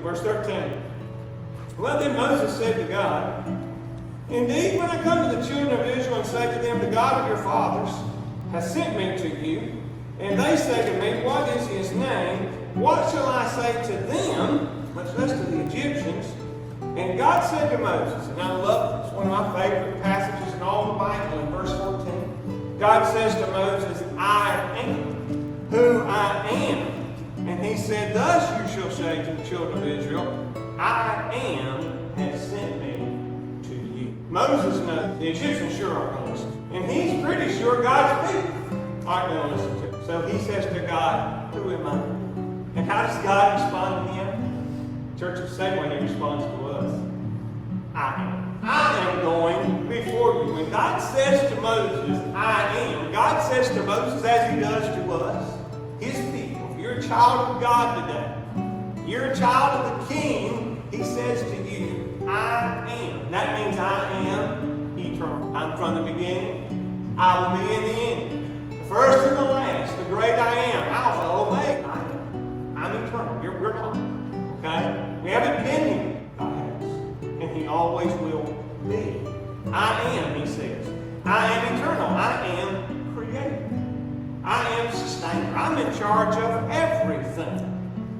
Verse 13. Well, then Moses said to God, Indeed, when I come to the children of Israel and say to them, The God of your fathers has sent me to you, and they say to me, What is his name? What shall I say to them, much less to the Egyptians? And God said to Moses, and I love this, one of my favorite passages in all the Bible, in verse 14. God says to Moses, I am who I am. And he said, Thus you shall say to the children of Israel, I am has sent me to you. Moses knows the Egyptians sure aren't going to listen. And he's pretty sure God's people aren't going to listen to him. So he says to God, Who am I? And how does God respond to him? Church, the same way he responds to us. I am. I am going before you. When God says to Moses, I am, God says to Moses as he does to us, his people. If you're a child of God today, you're a child of the King, he says to you, I am. That means I am eternal. I'm from the beginning. I will be in the end. The first and the last, the great I am. Alpha, Omega. I am. I'm eternal. We're not. Okay? We haven't been here. God has. And he always will be. I am, he says. I am eternal. I am creator. I am sustainer. I'm in charge of everything.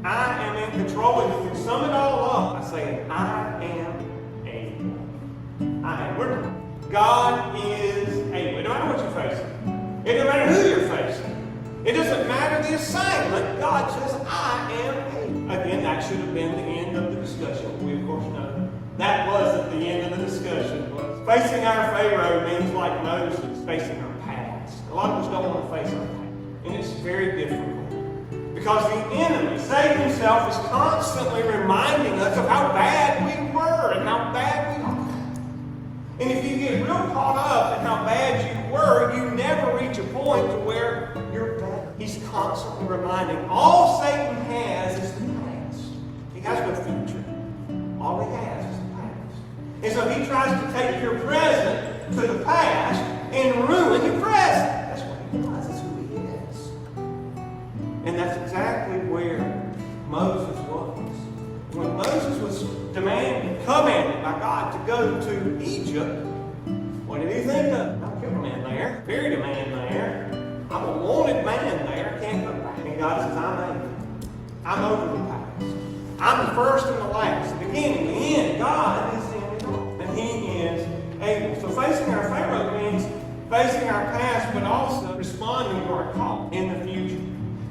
I am in control. And you can sum it all up by saying, I am able. I am. God is able. It don't matter what you're facing. It doesn't matter who you're facing. It doesn't matter the assignment. God says, I am able. Again, that should have been the end of the discussion. We, of course, know that wasn't the end of the discussion. Facing our Pharaoh means, like Moses, facing our past. A lot of us don't want to face our past. And it's very difficult. Because the enemy, Satan himself, is constantly reminding us of how bad we were and how bad we are. And if you get real caught up in how bad you were, you never reach a point to where you're better. He's constantly reminding. All Satan has is the past. He has no future. All he has is the past. And so he tries to take your present to the past and ruin your present. That's what he does. That's who he is. And that's exactly where Moses was. When Moses was commanded by God to go to Egypt, what did he think of? I killed a man there, buried a man there. I'm a wanted man there. I can't come back. And God says, I'm able. I'm over the past. I'm the first and the last, the beginning, the end. God is in it all. And he is able. So facing our Pharaoh means facing our past, but also responding to our call in the future.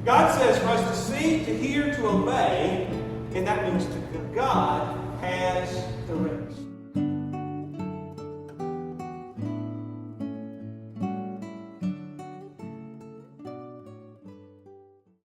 God says for us to see, to hear, to obey, and that means to go. God has the rest.